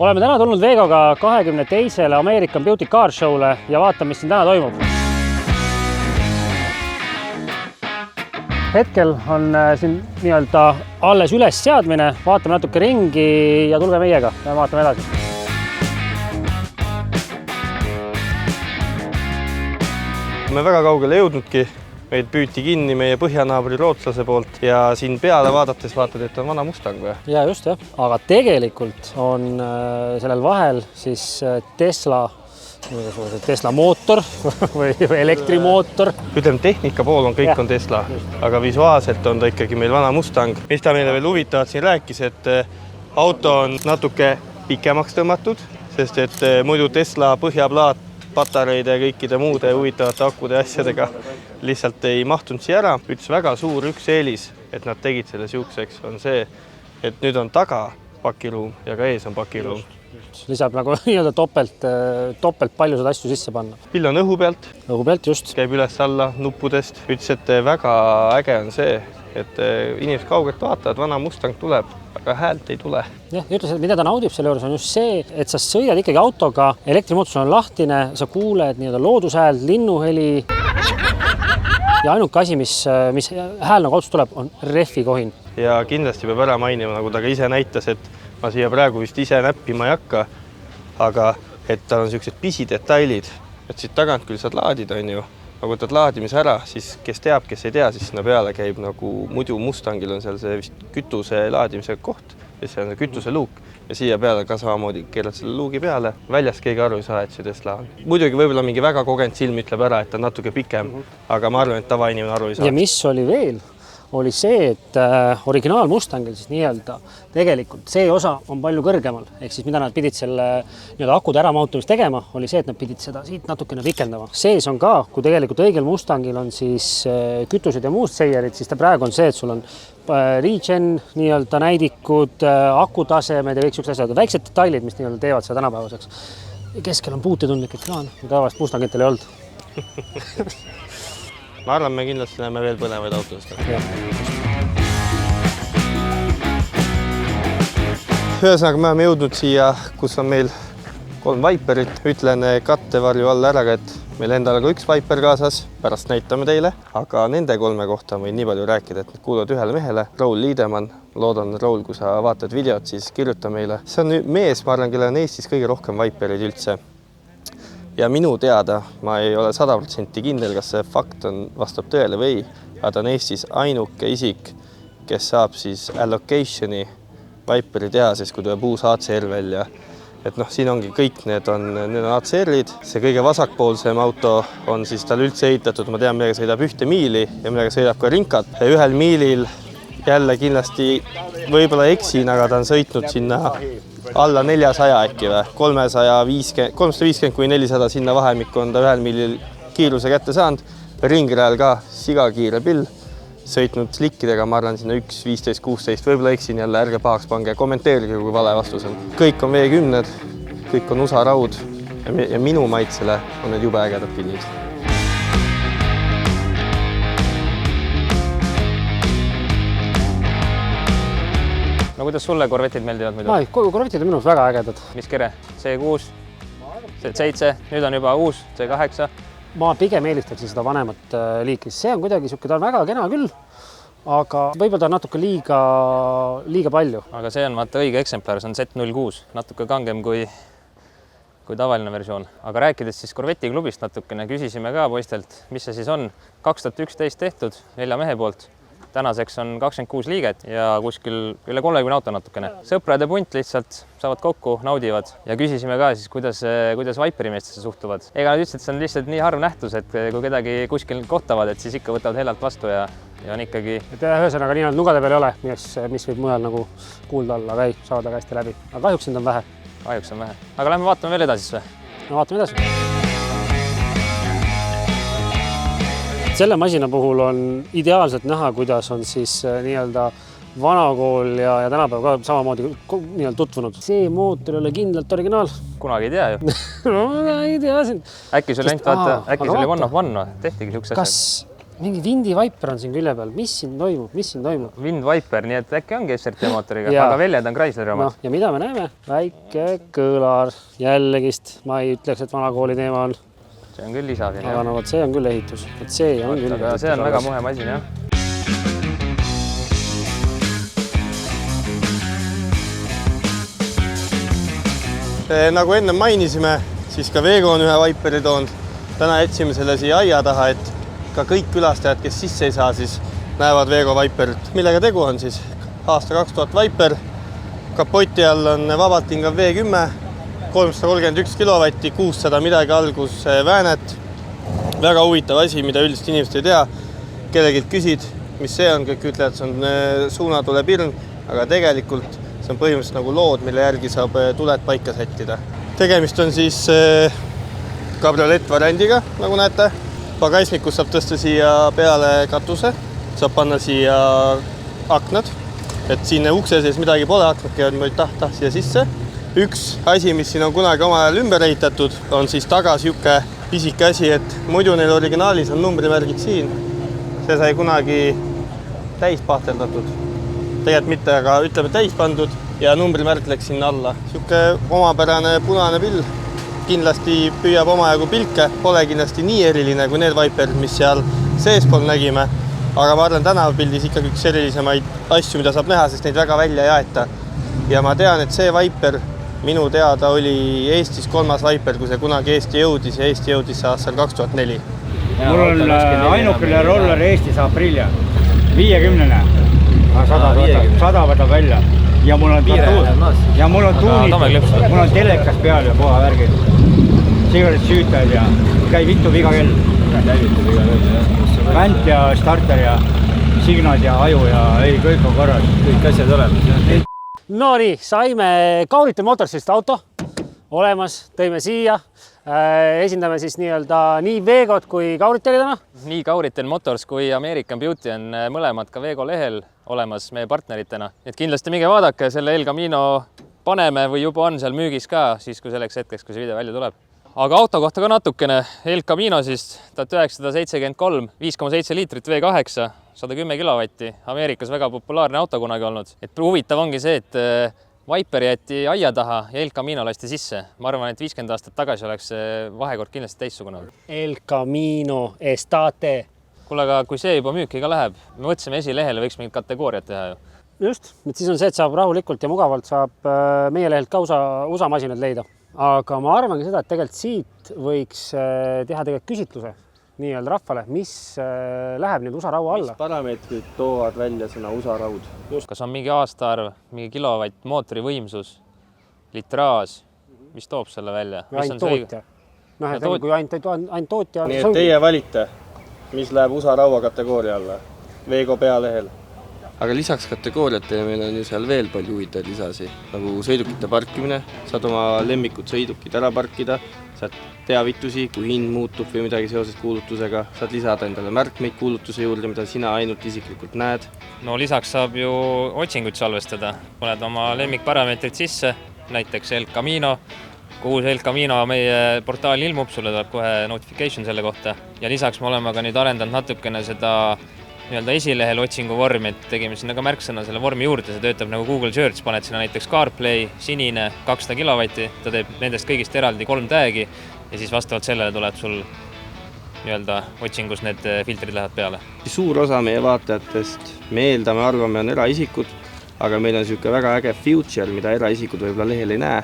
Oleme täna tulnud Vegoga 22. American Beauty Car Show'le ja vaatame, mis siin täna toimub. Hetkel on siin nii-öelda alles üles seadmine, vaatame natuke ringi ja tulge meiega ja vaatame edasi. Me väga kaugele jõudnudki, meid püüti kinni meie põhjanaabri rootslase poolt ja siin peale vaadates vaatad, et on vana Mustang või? Ja just jah, aga tegelikult on sellel vahel siis Tesla mootor või elektrimootor. Ütleme, tehnika pool on kõik on Tesla, aga visuaalselt on ta ikkagi meil vana Mustang. Mis ta meile veel huvitavad siin rääkis, et auto on natuke pikemaks tõmmatud, sest et muidu Tesla põhjaplaat patareide ja kõikide muude huvitavate akude asjadega lihtsalt ei mahtunud siia ära. Üks väga suur eelis, et nad tegid selle siukseks, on see, et nüüd on taga pakiruum ja ka ees on pakiruum. Lisab nagu nii-öelda toppelt paljusid asju sisse panna. Pill on õhu pealt. Õhu pealt, just. Käib üles alla nuppudest. Ütles, et väga äge on see, et inimesed kaugelt vaatavad, vana Mustang tuleb, aga häält ei tule. Jah, ütles, et mida ta naudib selle juures on just see, et sa sõidad ikkagi autoga, elektrimootor on lahtine, sa kuuled nii-öelda loodushääl, linnuheli. Ja ainuke asi, mis hääl nagu autost tuleb, on rehvikohin. Ja kindlasti peab ära mainima, nagu ta ka ise näitas, et ma siia praegu vist ise näppima ei hakka, aga et tal on sellised pisidetailid, et siit tagant küll saad laadida, on ju. Aga võtad laadimise ära, siis kes teab, kes ei tea, siis sinna peale käib nagu muidu Mustangil on seal see vist kütuse laadimise koht, ja see on kütuse luuk ja siia peale ka samamoodi keerad selle luugi peale. Väljast keegi aru ei saa, et see Tesla on. Muidugi võib-olla mingi väga kogenud silm ütleb ära, et ta on natuke pikem, aga ma arvan, et tavainimene aru ei saa. Ja mis oli veel? Oli see, et originaal Mustangil siis nii-öelda tegelikult see osa on palju kõrgemal. Ehk siis mida nad pidid selle nii-öelda akude äramautumist tegema, oli see, et nad pidid seda siit natukene pikendama. Sees on ka, kui tegelikult õigel Mustangil on siis kütused ja muust seierid, siis ta praegu on see, et sul on regen, nii-öelda näidikud, akutasemed ja kõik sellised asjad. Väiksed detailid, mis nii-öelda teevad seda tänapäevaseks. Keskel on puutitundlik ekraan, kui tavalist Mustangitel ei olnud. Ma arvan, me kindlasti näeme veel põnevaid autodest. Ühesõnaga, me oleme jõudnud siia, kus on meil 3 Viperit. Ütlen kattevarju all ära, et meil endal on ka üks Viper kaasas. Pärast näitame teile. Aga nende 3 kohta võin nii palju rääkida, et need kuuluvad ühele mehele. Raul Liidemann. Loodan, Raul, kui sa vaatad videot, siis kirjuta meile. See on mees, ma arvan, kellel on Eestis kõige rohkem Viperid üldse. Ja minu teada, ma ei ole 100% kindel, kas see fakt vastab tõele või, aga ta on Eestis ainuke isik, kes saab siis allocationi Viperi tehases, kui tuleb uus ACR välja. Et siin ongi kõik, need on ACR-id. See kõige vasakpoolsem auto on siis tal üldse ehitatud, ma tean, millega sõidab 1 miili ja millega sõidab ka rinkat. 1 miilil jälle kindlasti võib-olla eksin, aga ta on sõitnud sinna alla 400 äkki või, 350 kuni 400 sinna vahemikku on ta 1 miilil kiiruse kätte saanud. Ringrajal ka sigakiire pill, sõitnud slikkidega, ma arvan sinna 1, 15, 16, võib-olla eksin jälle, ärge pahaks pange, kommenteerige, kui vale vastus on. Kõik on V10, kõik on USA raud ja minu maitsele on need jube ägedad pillid. No kuidas sulle korvetid meeldivad muidu? Korvetid on minus väga ägedad. Mis kere? C6, C7, nüüd on juba uus C8. Ma pigem eelistaksin seda vanemat liiki. See on kuidagi siuke, ta on väga kena küll, aga võib-olla ta on natuke liiga palju. Aga see on vaata õige eksemplar, see on Z06, natuke kangem kui tavaline versioon. Aga rääkides siis Korveti klubist natukene, küsisime ka poistelt, mis see siis on. 2011 tehtud 4 mehe poolt. Tänaseks on 26 liiget ja kuskil üle 30 auto natukene. Sõprade punt lihtsalt saavad kokku, naudivad ja küsisime ka siis, kuidas Viperi meestesse suhtuvad. Ega nad ütlesid, et see on lihtsalt nii harv nähtus, et kui kedagi kuskil kohtavad, et siis ikka võtavad hellalt vastu ja on ikkagi... Ühesõnaga nii nugade peal ei ole, mis võib mujal nagu kuulda olla, aga ei, saavad väga hästi läbi. Aga kahjuks sind on vähe. Kahjuks on vähe. Aga lähme vaatame veel edasi või? No vaatame edasi. Selle masina puhul on ideaalselt näha, kuidas on siis nii-öelda vanakool ja tänapäev ka samamoodi nii-öelda tutvunud. See mootor ei ole kindlalt originaal. Kunagi ei tea ju. No ei tea siin. Äkki sul oli one of one, tehtigi siukse asja. mingi Windi Viper on siin külje peal, mis siin toimub? Wind Viper, nii et äkki ongi SRT mootoriga, Jaa. aga väljad on Chrysleri omad. Ja mida me näeme? Väike kõlar jällegist. Ma ei ütleks, et vanakooli teema on. See on küll lisav. Aga no, see on küll ehitus. See on küll ehitus. See on väga muhe masin, jah. Nagu enne mainisime, siis ka Veego on ühe Viperi toonud. Täna jätsime selle siia aia taha, et ka kõik külastajad, kes sisse ei saa, siis näevad Veego Viperit. Millega tegu on siis? Aasta 2000 Viper. Kapoti all on vabalt hingav V10, 331 kilovatti, 600 midagi algus väänet. Väga huvitav asi, mida üldiselt inimesed ei tea. Kellegilt küsid, mis see on, kõik ütlevad, et see on suunatule pirn, aga tegelikult see on põhimõtteliselt nagu lood, mille järgi saab tuled paika sättida. Tegemist on siis kabriolett variandiga, nagu näete. Pagasnikus saab tõsta siia peale katuse, saab panna siia aknad, et siin ukse sees midagi pole, aknad käivad niimoodi tahta siia sisse. Üks asi, mis siin on kunagi oma ajal ümber ehitatud, on siis taga siuke pisike asi, et muidu neil originaalis on numbrimärgid siin. See sai kunagi täis pahteldatud. Tegelikult mitte, aga ütleme täis pandud ja numbrimärk läks sinna alla. Siuke omapärane punane pill. Kindlasti püüab omajagu pilke, pole kindlasti nii eriline kui need Viperid, mis seal seespool nägime. Aga ma arvan, tänavapildis ikkagi üks erilisemaid asju, mida saab näha, sest neid väga välja ei aeta. Ja ma tean, et see Viper minu teada oli Eestis 3. Viper, kui see kunagi Eesti jõudis ja Eesti jõudis aastal 2004. Mul on ainukene roller Eestis Aprilia, 50-ne. 100 võtab välja ja mul on mul on telekas peal ja puha värgid. Sigaret süütajad ja käib vitub iga kell. Vänt ja starter ja signad ja aju ja ei, kõik on korras. Kõik asjad olemas. No nii, saime Kauritel Motorsist auto olemas, tõime siia. Esindame siis nii Veegot kui Kauritelidena. Nii Kauritel Motors kui American Beauty on mõlemad ka Veego lehel olemas meie partneritena. Et kindlasti minge vaadake, selle El Camino paneme või juba on seal müügis ka, siis kui selleks hetkeks, kui see video välja tuleb. Aga auto kohta ka natukene. El Camino siis 1973, 5,7 liitrit V8, 110 kilovatti. Ameerikas väga populaarne auto kunagi olnud. Et huvitav ongi see, et Viper jäeti aia taha ja El Camino lasti sisse. Ma arvan, et 50 aastat tagasi oleks vahekord kindlasti teissugune. El Camino Estate. Kuule, aga kui see juba müüki ka läheb, me võtsime esilehele, võiks mingid kategooriad teha ju. Just, et siis on see, et saab rahulikult ja mugavalt saab meie lehelt ka USA masinad leida. Aga ma arvangi seda, et tegelikult siit võiks teha tegelikult küsitluse nii-öelda rahvale, mis läheb nüüd USA raua alla. Mis parameetrid toovad välja sõna USA raud? Kas on mingi aastaarv, mingi kilovatt, mootori võimsus, litraaž, mis toob selle välja? Ainult tootja. No, et kui ainult tootja. Nii et teie valite, mis läheb USA raua kategooria alla Veego pealehel. Aga lisaks kategooriatele meil on ju seal veel palju huvitaid lisasi, nagu sõidukite parkimine, saad oma lemmikud sõidukid ära parkida, saad teavitusi, kui hind muutub või midagi seoses kuulutusega, saad lisada endale märkmeid kuulutuse juurde, mida sina ainult isiklikult näed. No lisaks saab ju otsinguid salvestada, paned oma lemmikparameetrid sisse, näiteks El Camino, kuhu see El Camino meie portaali ilmub, sulle tuleb kohe notification selle kohta ja lisaks me oleme ka nüüd arendanud natukene seda nii-öelda esilehel otsingu vormi, et tegime sinna ka märksõna selle vormi juurde, see töötab nagu Google Search, paned sinna näiteks CarPlay, sinine, 200 kilovatti, ta teeb nendest kõigist eraldi 3 tag'i ja siis vastavalt sellele tuleb sul nii-öelda otsingus need filtrid lähevad peale. Suur osa meie vaatajatest, me eeldame, arvame, on eraisikud, aga meil on niisugune väga äge feature, mida eraisikud võib-olla lehel ei näe,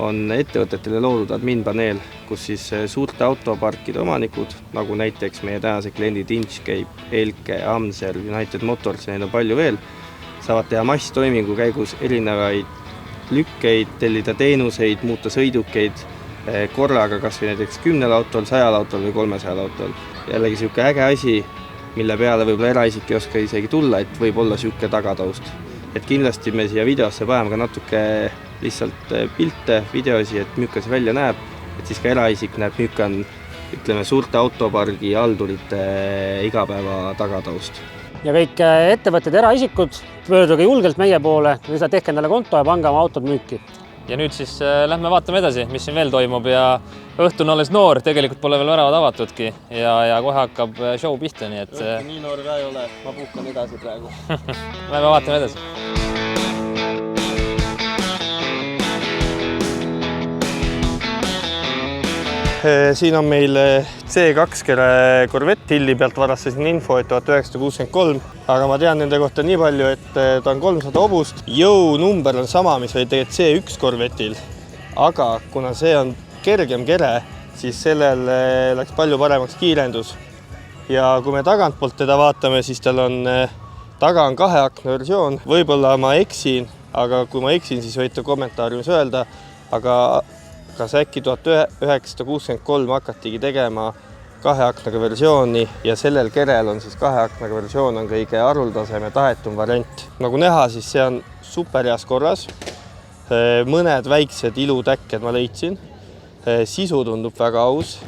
on ettevõtetele loodud admin-paneel, kus siis suurte autoparkide omanikud, nagu näiteks meie tänase kliendid Inchcape, Elke, Amser, United Motors ja neid on palju veel, saavad teha masstoimingu käigus erinevaid lükkeid, tellida teenuseid, muuta sõidukeid korraga kas või näiteks 10 autol, 100 autol või 300 autol. Jällegi niisugune äge asi, mille peale võib-olla eraisik ei oska isegi tulla, et võib olla niisugune tagataust. Et kindlasti me siia videosse paneme ka natuke lihtsalt pilte, videosi, et milline see välja näeb, et siis ka eraisik näeb, milline on, ütleme, suurte autopargi haldurite igapäeva tagataust. Ja kõik ettevõtted, eraisikud, pöörduge julgelt meie poole, tehke endale konto ja pange oma autod müüki. ja nüüd siis lähme vaatame edasi, mis siin veel toimub ja õhtu on alles noor, tegelikult pole veel väravad avatudki ja kohe hakkab show pihta, nii et... Nii noor ka ei ole, ma puhkan edasi praegu. Lähme vaatame edasi. Siin on meil C2 Corvette Hilli pealt varastasin info, et 1963, aga ma tean nende kohta nii palju, et ta on 300 hobust. Jõunumber on sama, mis oli tegelikult C1 Corvette'il, aga kuna see on kergem kere, siis sellel läks palju paremaks kiirendus. Ja kui me tagantpoolt teda vaatame, siis tal on taga on 2-akna versioon. Võib-olla ma eksin, aga kui ma eksin, siis võite kommentaariumis öelda, aga kas äkki 1963 hakatigi tegema 2-aknaga versiooni ja sellel kerel on siis 2-aknaga versioon on kõige haruldasem ja tahetum variant. Nagu näha, siis see on super heas korras. Mõned väiksed ilutäkked ma leidsin. Sisu tundub väga aus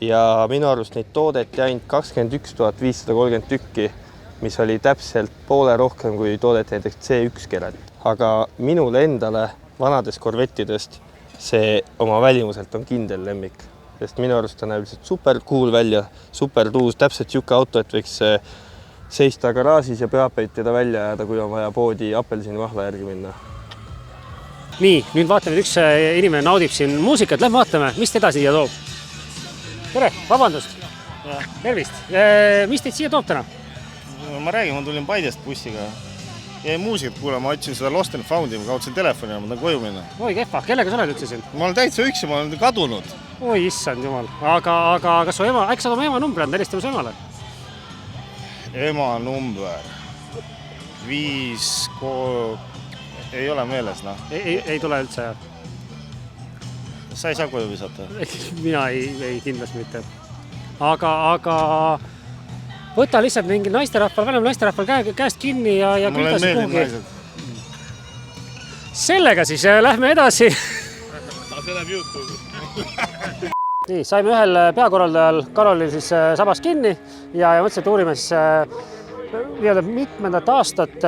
ja minu arust neid toodeti ainult 21 530 tükki, mis oli täpselt poole rohkem kui toodeti näiteks C1 keret. Aga minule endale vanadest Corvettidest see oma välimuselt on kindel lemmik, sest minu arust ta näeb lihtsalt super cool välja, super tuus, täpselt siuke auto, et võiks seista garaažis ja pühapäid teda välja jääda, kui on vaja poodi apelsinimahla järgi minna. Nii, nüüd vaatame, üks inimene naudib siin muusikat, lähme vaatame, mis teda siia toob. Tere, vabandust. Tervist. Mis teid siia toob täna? Ma räägin, ma tulin Paidest bussiga. Jäi muusikat kuulama, ma otsin seda Lost and Foundi, ma kaotsin telefoni ja ma tahan koju minna. Oi, kehva. Kellega sa oled üldse siin? Ma olen täitsa üksi, ma olen kadunud. Oi, issand jumal. Aga kas su ema, äkki sa oma ema numbri on, helistame su emale? Ema number 5, ei ole meeles, noh. Ei tule üldse, jah? Sa ei saa koju visata? Mina ei kindlasti mitte. Aga võta lihtsalt mingi naisterahval, vanem naisterahval käest kinni ja mulle küldasi meeldib kuhugi. naised. Sellega siis lähme edasi. See läheb YouTube'i. Nii, saime ühel peakorraldajal Karolil siis sabas kinni ja mõtlesin, et uurime siis mitmendat aastat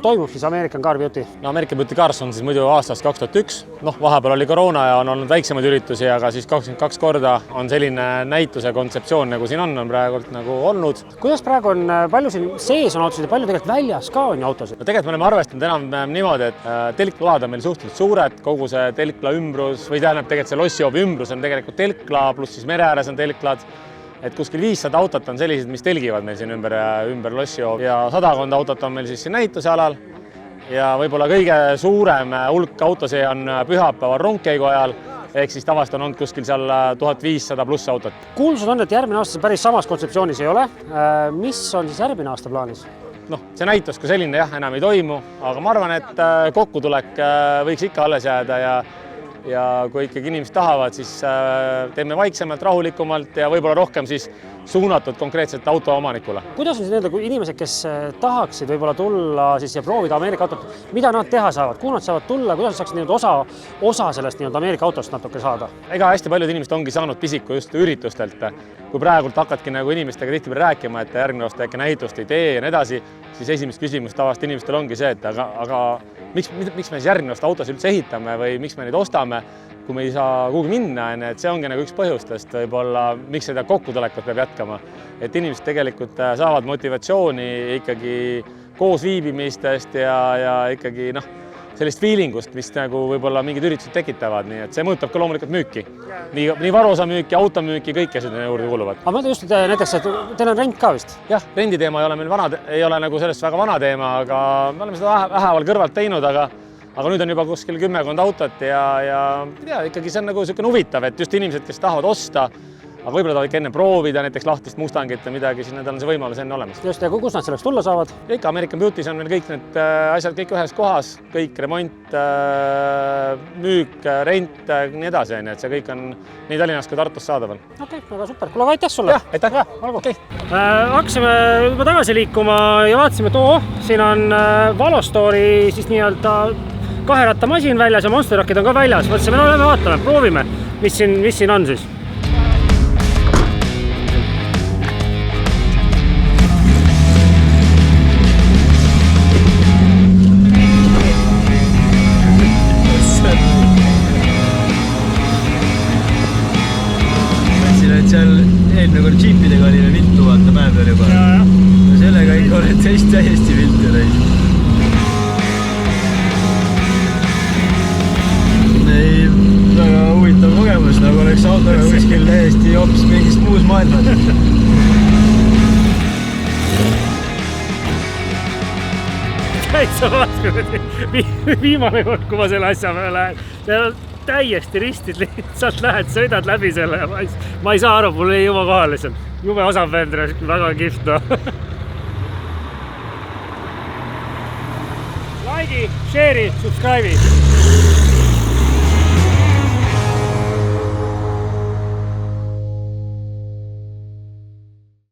toimub siis American Car Beauty? No American Beauty Cars on siis muidu aastast 2001. Vahepeal oli koroona ja on olnud väiksemaid üritusi, aga siis 22 korda on selline näituse kontseptsioon, nagu siin on praegult nagu olnud. Kuidas praegu on, palju siin sees on autosid ja palju tegelikult väljas ka on ju autosid? No tegelikult me oleme arvestanud enam niimoodi, et telklad on meil suhteliselt suured, kogu see telkla ümbrus või tähendab tegelikult see lossihoovi ümbrus on tegelikult telkla, pluss siis mere ääres on telklad. Et kuskil 500 autot on sellised, mis telgivad meil siin ümber lossihoovi ja 100 autot on meil siis siin näituse alal ja võib-olla kõige suurem hulk autosid on pühapäeval rongkeigu ajal, ehk siis tavaliselt on olnud kuskil seal 1500 pluss autot. Kuulsud on, et järgmine aasta päris samas kontseptsioonis ei ole. Mis on siis järgmine aasta plaanis? See näitus kui selline jah, enam ei toimu, aga ma arvan, et kokkutulek võiks ikka alles jääda ja kui ikkagi inimesed tahavad, siis teeme vaiksemalt, rahulikumalt ja võib-olla rohkem siis suunatud konkreetselt autoomanikule. Kuidas on siis kui inimesed, kes tahaksid võib-olla tulla siis ja proovida Ameerika autot, mida nad teha saavad, kuhu nad saavad tulla, kuidas saaksid osa sellest Ameerika autost natuke saada? Ega hästi paljud inimesed ongi saanud pisiku just üritustelt. Kui praegult hakkadki nagu inimestega tihtipeale rääkima, et järgmine aasta äkki näitust ei tee ja nii edasi, siis esimest küsimust tavaliselt inimestel ongi see, et aga miks me siis järgmine aasta autos üldse ehitame või miks me neid ostame, kui me ei saa kuhugi minna, et see ongi nagu üks põhjustest võib-olla, miks seda kokkutulekut peab jätkama. Et inimesed tegelikult saavad motivatsiooni ikkagi koos viibimistest ja ikkagi sellist feelingust, mis nagu võib-olla mingid üritused tekitavad, nii et see mõjutab ka loomulikult müüki. Nii varuosa müüki, automüüki, kõike seda juurde kuuluvad. Aga ma just näiteks, et teil on rent ka vist? Jah, renditeema ei ole nagu sellest väga vana teema, aga me oleme seda väheval kõrvalt teinud, aga nüüd on juba kuskil 10 autot ja ikkagi see on nagu selline huvitav, et just inimesed, kes tahavad osta, aga võib-olla tahavad ikka enne proovida näiteks lahtist Mustangit või midagi, siis need on see võimalus enne olemas. Just, ja kus nad selleks tulla saavad? Ja ikka American Beauty's on meil kõik need asjad kõik ühes kohas, kõik remont, müük, rent, nii edasi, et see kõik on nii Tallinnas kui Tartus saadaval. Okei, väga super. Kuule, aitäh sulle! Jah, aitäh! Okay. Hakkasime juba tagasi liikuma ja vaatasime, et siin on Valostori siis nii-öelda 2-rattamasin väljas ja Monster Rockid on ka väljas. Mõtlesime, lähme vaatame, proovime, mis siin on siis. täiesti vilti reis. Ei, väga huvitav kogemus, nagu oleks autoga kuskil täiesti hoopis mingist muus maailmas. Täitsa viimane kord, kui ma selle asja peale lähen. See on täiesti ristid, lihtsalt lähed, sõidad läbi selle ja ma ei saa aru, mul ei jõua kohale seal. Jube osavendra, väga kihvt. Like'i, share'i, subscribe'i.